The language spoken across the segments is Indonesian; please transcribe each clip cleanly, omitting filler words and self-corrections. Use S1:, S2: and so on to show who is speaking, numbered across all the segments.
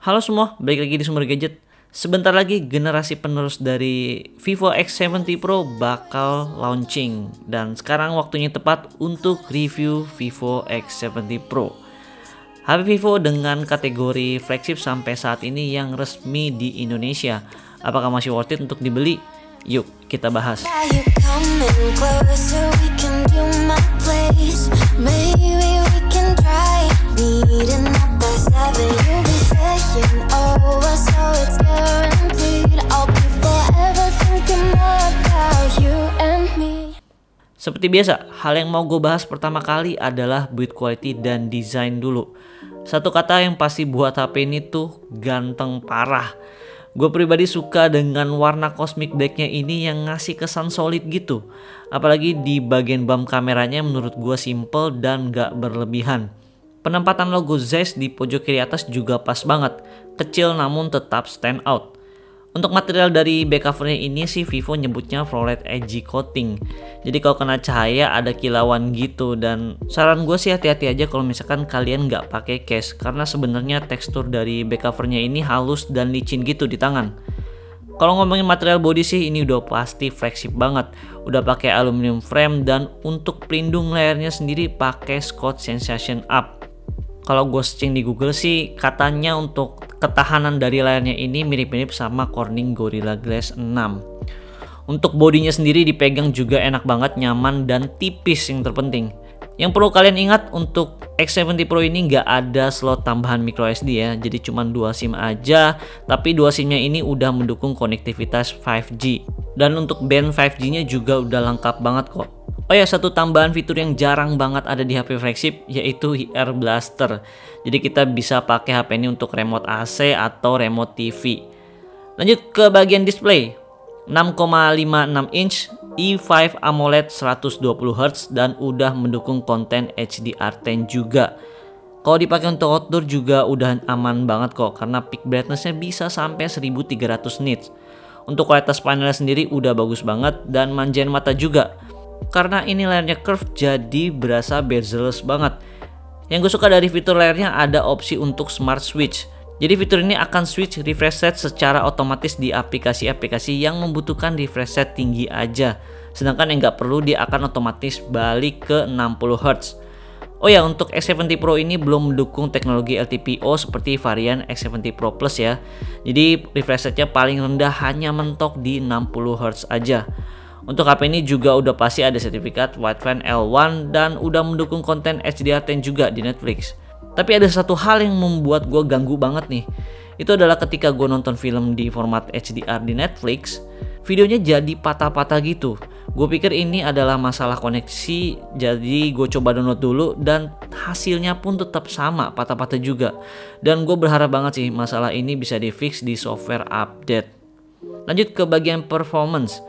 S1: Halo semua, balik lagi di Sumber Gadget. Sebentar lagi generasi penerus dari Vivo X70 Pro bakal launching. Dan sekarang waktunya tepat untuk review Vivo X70 Pro. HP Vivo dengan kategori flagship sampai saat ini yang resmi di Indonesia. Apakah masih worth it untuk dibeli? Yuk kita bahas. Seperti biasa, hal yang mau gue bahas pertama kali adalah build quality dan desain dulu. Satu kata yang pasti buat HP ini tuh ganteng parah. Gue pribadi suka dengan warna cosmic blacknya ini yang ngasih kesan solid gitu. Apalagi di bagian bump kameranya menurut gue simple dan gak berlebihan. Penempatan logo Zeiss di pojok kiri atas juga pas banget. Kecil namun tetap stand out. Untuk material dari back covernya ini sih Vivo nyebutnya Floret Edge Coating. Jadi kalau kena cahaya ada kilauan gitu, dan saran gue sih hati-hati aja kalau misalkan kalian nggak pakai case, karena sebenarnya tekstur dari back covernya ini halus dan licin gitu di tangan. Kalau ngomongin material body sih ini udah pasti flagship banget. Udah pakai aluminium frame dan untuk pelindung layarnya sendiri pakai Scotch Sensation Up. Kalau gue searching di Google sih katanya untuk ketahanan dari layarnya ini mirip-mirip sama Corning Gorilla Glass 6. Untuk bodinya sendiri dipegang juga enak banget, nyaman dan tipis yang terpenting. Yang perlu kalian ingat, untuk X70 Pro ini nggak ada slot tambahan microSD ya, jadi cuma 2 SIM aja, tapi 2 SIM-nya ini udah mendukung konektivitas 5G. Dan untuk band 5G-nya juga udah lengkap banget kok. Oh ya, satu tambahan fitur yang jarang banget ada di HP flagship yaitu Air Blaster. Jadi kita bisa pakai HP ini untuk remote AC atau remote TV. Lanjut ke bagian display. 6,56 inch E5 AMOLED 120Hz dan udah mendukung konten HDR10 juga. Kalau dipakai untuk outdoor juga udah aman banget kok, karena peak brightness-nya bisa sampai 1300 nits. Untuk kualitas panelnya sendiri udah bagus banget dan manjain mata juga. Karena ini layarnya curve jadi berasa bezel-less banget. Yang gue suka dari fitur layarnya ada opsi untuk smart switch. Jadi fitur ini akan switch refresh rate secara otomatis di aplikasi-aplikasi yang membutuhkan refresh rate tinggi aja. Sedangkan yang nggak perlu dia akan otomatis balik ke 60Hz. Oh ya, untuk X70 Pro ini belum mendukung teknologi LTPO seperti varian X70 Pro Plus ya. Jadi refresh rate-nya paling rendah hanya mentok di 60Hz aja. Untuk HP ini juga udah pasti ada sertifikat Wideframe L1 dan udah mendukung konten HDR10 juga di Netflix. Tapi ada satu hal yang membuat gue ganggu banget nih. Itu adalah ketika gue nonton film di format HDR di Netflix, videonya jadi patah-patah gitu. Gue pikir ini adalah masalah koneksi, jadi gue coba download dulu dan hasilnya pun tetap sama, patah-patah juga. Dan gue berharap banget sih masalah ini bisa di fix di software update. Lanjut ke bagian performance.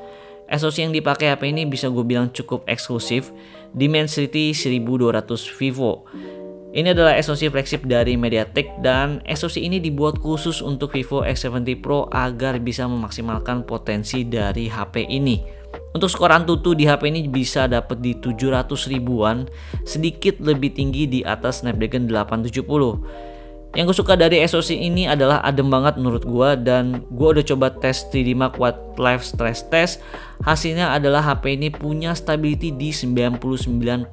S1: SoC yang dipakai HP ini bisa gue bilang cukup eksklusif, Dimensity 1200 Vivo. Ini adalah SoC flagship dari MediaTek dan SoC ini dibuat khusus untuk Vivo X70 Pro agar bisa memaksimalkan potensi dari HP ini. Untuk skor Antutu di HP ini bisa dapat di 700 ribuan, sedikit lebih tinggi di atas Snapdragon 870. Yang gue suka dari SoC ini adalah adem banget menurut gue, dan gue udah coba tes 3D Mark Watt Live Stress Test. Hasilnya adalah HP ini punya stability di 99%.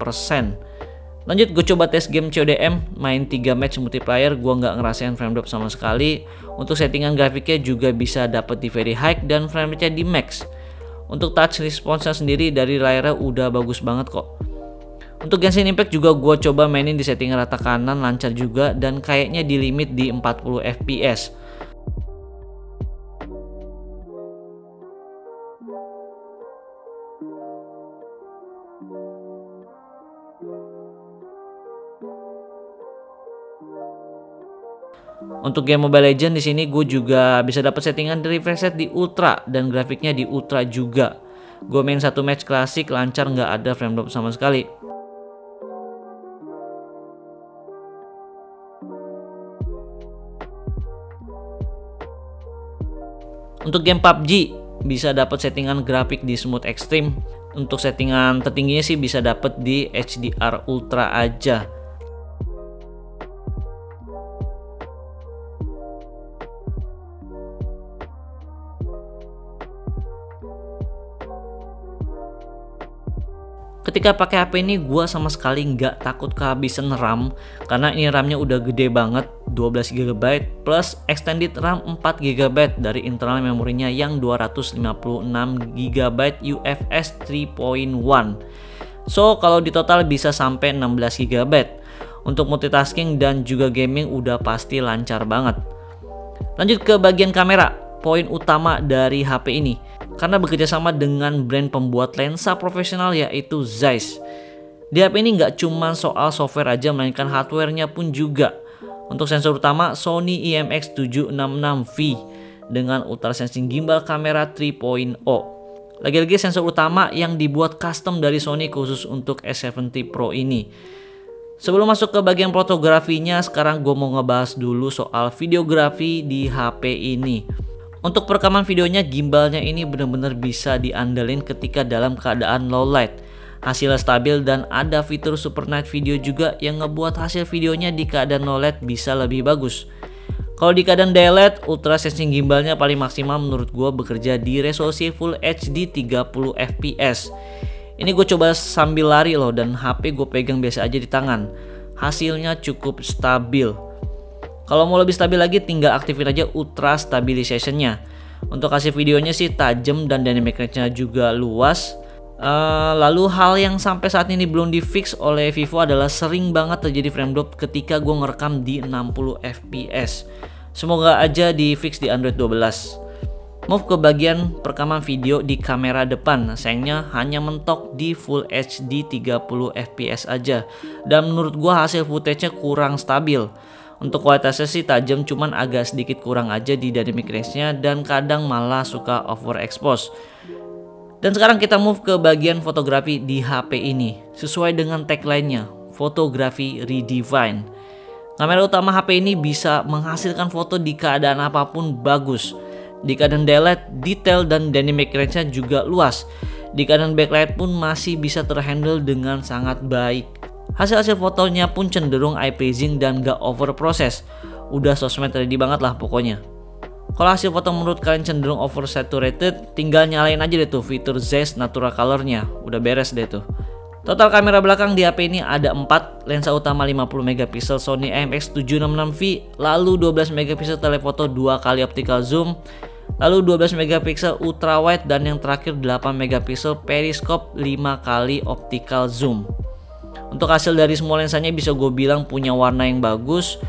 S1: Lanjut gue coba tes game CODM, main 3 match multiplayer, gue nggak ngerasain frame drop sama sekali. Untuk settingan grafiknya juga bisa dapat di very high dan frame rate-nya di max. Untuk touch response-nya sendiri dari layarnya udah bagus banget kok. Untuk Genshin Impact juga gue coba mainin di setting rata kanan, lancar juga dan kayaknya di limit di 40 fps. Untuk game Mobile Legends di sini gue juga bisa dapat settingan refresh rate di ultra dan grafiknya di ultra juga. Gue main satu match klasik lancar, nggak ada frame drop sama sekali. Untuk game PUBG bisa dapat settingan grafik di smooth extreme. Untuk settingan tertingginya sih bisa dapat di HDR ultra aja. Ketika pakai HP ini gue sama sekali nggak takut kehabisan RAM, karena ini RAM-nya udah gede banget, 12 GB plus extended RAM 4 GB dari internal memorinya yang 256 GB UFS 3.1. So kalau di total bisa sampai 16 GB. Untuk multitasking dan juga gaming udah pasti lancar banget. Lanjut ke bagian kamera, poin utama dari HP ini. Karena bekerja sama dengan brand pembuat lensa profesional yaitu Zeiss. Di HP ini nggak cuma soal software aja, melainkan hardware-nya pun juga. Untuk sensor utama Sony IMX766V dengan ultra sensing gimbal kamera 3.0. Lagi-lagi sensor utama yang dibuat custom dari Sony khusus untuk S70 Pro ini. Sebelum masuk ke bagian fotografinya, sekarang gue mau ngebahas dulu soal videografi di HP ini. Untuk perekaman videonya, gimbalnya ini benar-benar bisa diandelin ketika dalam keadaan low light. Hasilnya stabil dan ada fitur super night video juga yang ngebuat hasil videonya di keadaan low light bisa lebih bagus. Kalau di keadaan daylight, ultra sensing gimbalnya paling maksimal menurut gue bekerja di resolusi Full HD 30 fps. Ini gue coba sambil lari loh, dan HP gue pegang biasa aja di tangan. Hasilnya cukup stabil. Kalau mau lebih stabil lagi, tinggal aktifin aja ultra stabilization-nya. Untuk hasil videonya sih tajam dan dynamic range-nya juga luas. Lalu hal yang sampai saat ini belum di fix oleh Vivo adalah sering banget terjadi frame drop ketika gue ngerekam di 60 fps. Semoga aja di fix di Android 12. Move ke bagian perekaman video di kamera depan. Sayangnya hanya mentok di Full HD 30 fps aja. Dan menurut gue hasil footage-nya kurang stabil. Untuk kualitasnya sih tajam, cuman agak sedikit kurang aja di dynamic range-nya dan kadang malah suka overexpose. Dan sekarang kita move ke bagian fotografi di HP ini. Sesuai dengan tagline-nya, fotografi redefine. Kamera utama HP ini bisa menghasilkan foto di keadaan apapun bagus. Di keadaan daylight, detail dan dynamic range-nya juga luas. Di keadaan backlight pun masih bisa terhandle dengan sangat baik. Hasil-hasil fotonya pun cenderung eye pleasing dan gak over proses. Udah sosmed ready banget lah pokoknya. Kalau hasil foto menurut kalian cenderung oversaturated, tinggal nyalain aja deh tuh fitur Zeiss Natural Color-nya. Udah beres deh tuh. Total kamera belakang di HP ini ada 4, lensa utama 50MP Sony IMX766V, lalu 12MP telefoto 2 kali optical zoom, lalu 12MP ultra wide, dan yang terakhir 8MP periscope 5 kali optical zoom. Untuk hasil dari semua lensanya bisa gue bilang punya warna yang bagus.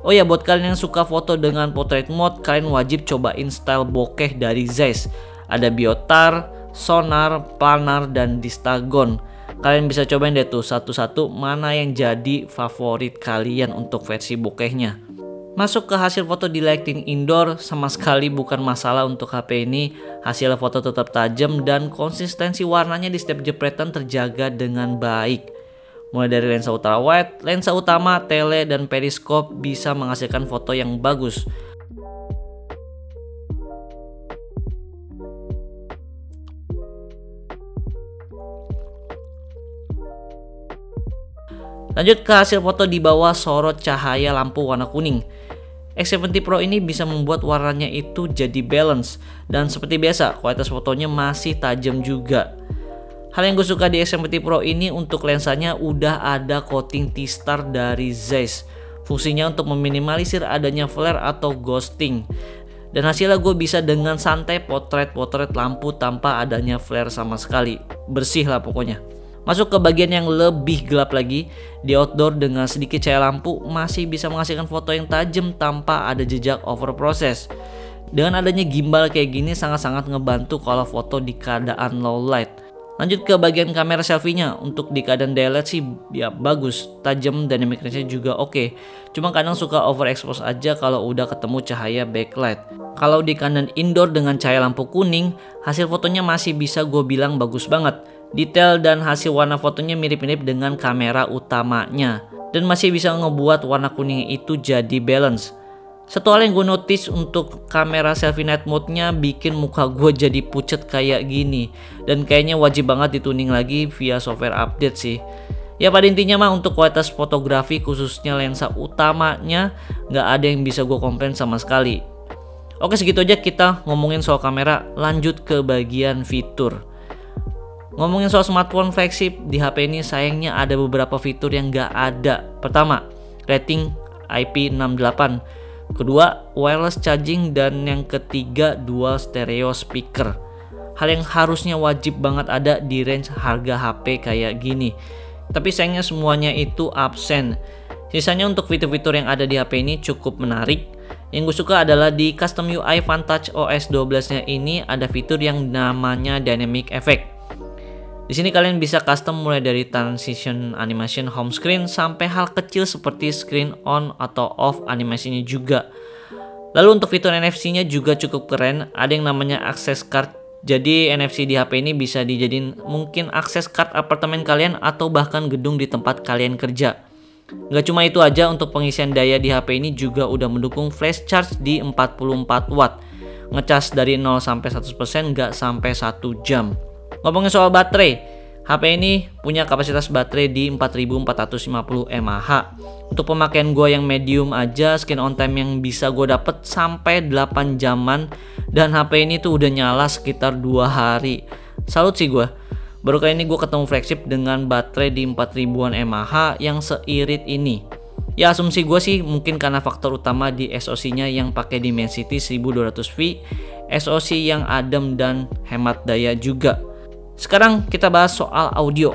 S1: Oh ya, buat kalian yang suka foto dengan portrait mode, kalian wajib cobain style bokeh dari Zeiss. Ada biotar, sonar, planar, dan distagon. Kalian bisa cobain deh tuh satu-satu mana yang jadi favorit kalian untuk versi bokehnya. Masuk ke hasil foto di lighting indoor, sama sekali bukan masalah untuk HP ini. Hasil foto tetap tajam dan konsistensi warnanya di setiap jepretan terjaga dengan baik. Mulai dari lensa ultra wide, lensa utama, tele, dan periskop bisa menghasilkan foto yang bagus. Lanjut ke hasil foto di bawah sorot cahaya lampu warna kuning. X70 Pro ini bisa membuat warnanya itu jadi balance, dan seperti biasa kualitas fotonya masih tajam juga. Hal yang gue suka di X70 Pro ini, untuk lensanya udah ada coating T-Star dari Zeiss. Fungsinya untuk meminimalisir adanya flare atau ghosting. Dan hasilnya gue bisa dengan santai potret-potret lampu tanpa adanya flare sama sekali. Bersih lah pokoknya. Masuk ke bagian yang lebih gelap lagi. Di outdoor dengan sedikit cahaya lampu masih bisa menghasilkan foto yang tajam tanpa ada jejak overprocess. Dengan adanya gimbal kayak gini sangat-sangat ngebantu kalau foto di keadaan low light. Lanjut ke bagian kamera selfie-nya. Untuk di keadaan daylight sih ya bagus, tajam, dynamic range-nya juga oke. Cuma kadang suka overexpose aja kalau udah ketemu cahaya backlight. Kalau di keadaan indoor dengan cahaya lampu kuning, hasil fotonya masih bisa gue bilang bagus banget. Detail dan hasil warna fotonya mirip-mirip dengan kamera utamanya. Dan masih bisa ngebuat warna kuning itu jadi balance. Satu hal yang gue notice untuk kamera selfie night mode-nya bikin muka gue jadi pucet kayak gini. Dan kayaknya wajib banget dituning lagi via software update sih. Ya pada intinya mah untuk kualitas fotografi khususnya lensa utamanya nggak ada yang bisa gue komplain sama sekali. Oke, segitu aja kita ngomongin soal kamera. Lanjut ke bagian fitur. Ngomongin soal smartphone flagship, di HP ini sayangnya ada beberapa fitur yang nggak ada. Pertama, rating IP68. Kedua, wireless charging. Dan yang ketiga, dual stereo speaker. Hal yang harusnya wajib banget ada di range harga HP kayak gini. Tapi sayangnya semuanya itu absen. Sisanya untuk fitur-fitur yang ada di HP ini cukup menarik. Yang gue suka adalah di custom UI Vantage OS 12-nya ini ada fitur yang namanya Dynamic Effect. Di sini kalian bisa custom mulai dari transition animation home screen sampai hal kecil seperti screen on atau off animasinya juga. Lalu untuk fitur NFC-nya juga cukup keren, ada yang namanya access card. Jadi NFC di HP ini bisa dijadiin mungkin akses card apartemen kalian atau bahkan gedung di tempat kalian kerja. Gak cuma itu aja, untuk pengisian daya di HP ini juga udah mendukung flash charge di 44 watt. Ngecas dari 0 sampai 100% gak sampai 1 jam. Ngomongin soal baterai, HP ini punya kapasitas baterai di 4450 mAh. Untuk pemakaian gue yang medium aja, screen on time yang bisa gue dapet sampai 8 jaman. Dan HP ini tuh udah nyala sekitar 2 hari. Salut sih gue. Baru kali ini gue ketemu flagship dengan baterai di 4000-an mAh yang seirit ini. Ya asumsi gue sih mungkin karena faktor utama di SoC-nya yang pakai Dimensity 1200V, SoC yang adem dan hemat daya juga. Sekarang kita bahas soal audio.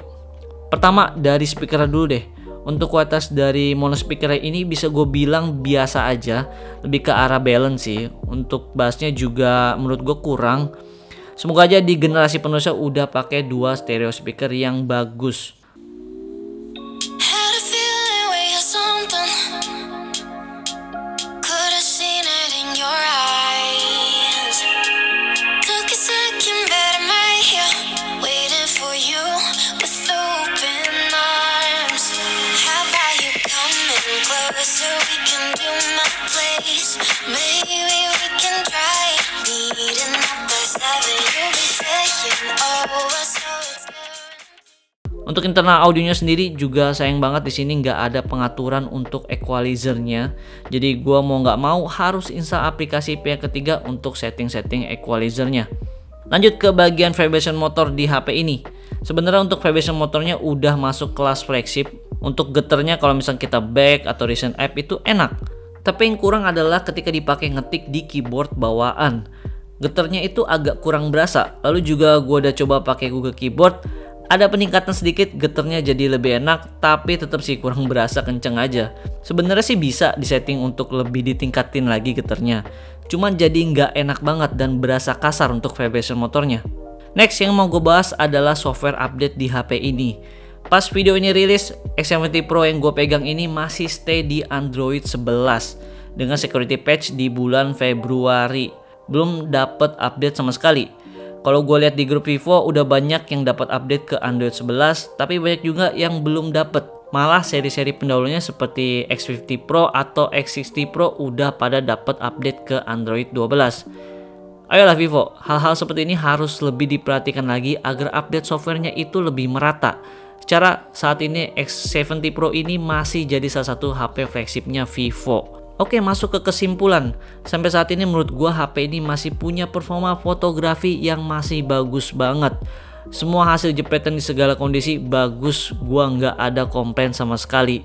S1: Pertama dari speaker dulu deh. Untuk kualitas dari mono speaker ini bisa gue bilang biasa aja, lebih ke arah balance sih. Untuk bassnya juga menurut gue kurang. Semoga aja di generasi penerusnya udah pakai 2 stereo speaker yang bagus. Untuk internal audionya sendiri juga sayang banget di sini nggak ada pengaturan untuk equalizernya. Jadi gua mau nggak mau harus install aplikasi pihak ketiga untuk setting-setting equalizernya. Lanjut ke bagian vibration motor di HP ini. Sebenarnya untuk vibration motornya udah masuk kelas flagship. Untuk getarnya kalau misalnya kita back atau recent app itu enak. Tapi yang kurang adalah ketika dipakai ngetik di keyboard bawaan. Getarnya itu agak kurang berasa. Lalu juga gua udah coba pakai Google Keyboard. Ada peningkatan sedikit, getarnya jadi lebih enak, tapi tetap sih kurang berasa kenceng aja. Sebenarnya sih bisa disetting untuk lebih ditingkatin lagi getarnya. Cuman jadi nggak enak banget dan berasa kasar untuk vibration motornya. Next yang mau gue bahas adalah software update di HP ini. Pas video ini rilis, X70 Pro yang gue pegang ini masih stay di Android 11 dengan security patch di bulan Februari. Belum dapet update sama sekali. Kalau gue lihat di grup Vivo udah banyak yang dapat update ke Android 11, tapi banyak juga yang belum dapat. Malah seri-seri pendahulunya seperti X50 Pro atau X60 Pro udah pada dapat update ke Android 12. Ayolah Vivo, hal-hal seperti ini harus lebih diperhatikan lagi agar update softwarenya itu lebih merata. Secara saat ini X70 Pro ini masih jadi salah satu HP flagshipnya Vivo. Oke, masuk ke kesimpulan. Sampai saat ini menurut gua HP ini masih punya performa fotografi yang masih bagus banget. Semua hasil jepretan di segala kondisi bagus, gua nggak ada komplain sama sekali.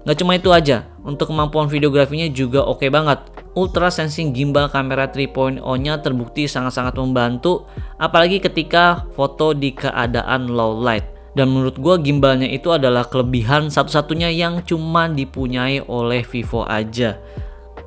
S1: Nggak cuma itu aja, untuk kemampuan videografinya juga oke banget. Ultra sensing gimbal kamera 3.0-nya terbukti sangat-sangat membantu, apalagi ketika foto di keadaan low light. Dan menurut gue gimbalnya itu adalah kelebihan satu-satunya yang cuma dipunyai oleh Vivo aja.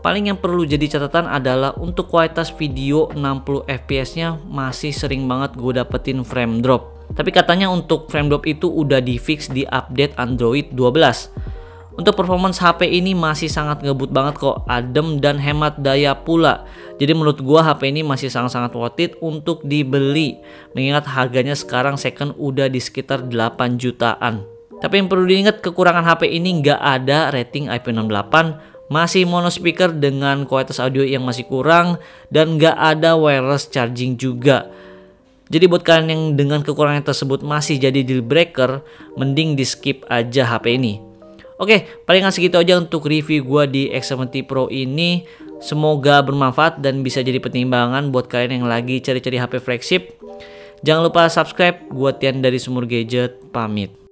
S1: Paling yang perlu jadi catatan adalah untuk kualitas video 60 fps nya masih sering banget gue dapetin frame drop. Tapi katanya untuk frame drop itu udah di fix di update Android 12. Untuk performance HP ini masih sangat ngebut banget kok, adem dan hemat daya pula. Jadi menurut gua HP ini masih sangat-sangat worth it untuk dibeli. Mengingat harganya sekarang second udah di sekitar 8 jutaan. Tapi yang perlu diingat, kekurangan HP ini nggak ada rating IP68, masih mono speaker dengan kualitas audio yang masih kurang, dan nggak ada wireless charging juga. Jadi buat kalian yang dengan kekurangan tersebut masih jadi deal breaker, mending di skip aja HP ini. Oke, palingan segitu aja untuk review gue di X70 Pro ini. Semoga bermanfaat dan bisa jadi pertimbangan buat kalian yang lagi cari-cari HP flagship. Jangan lupa subscribe. Gua Tian dari Sumur Gadget, pamit.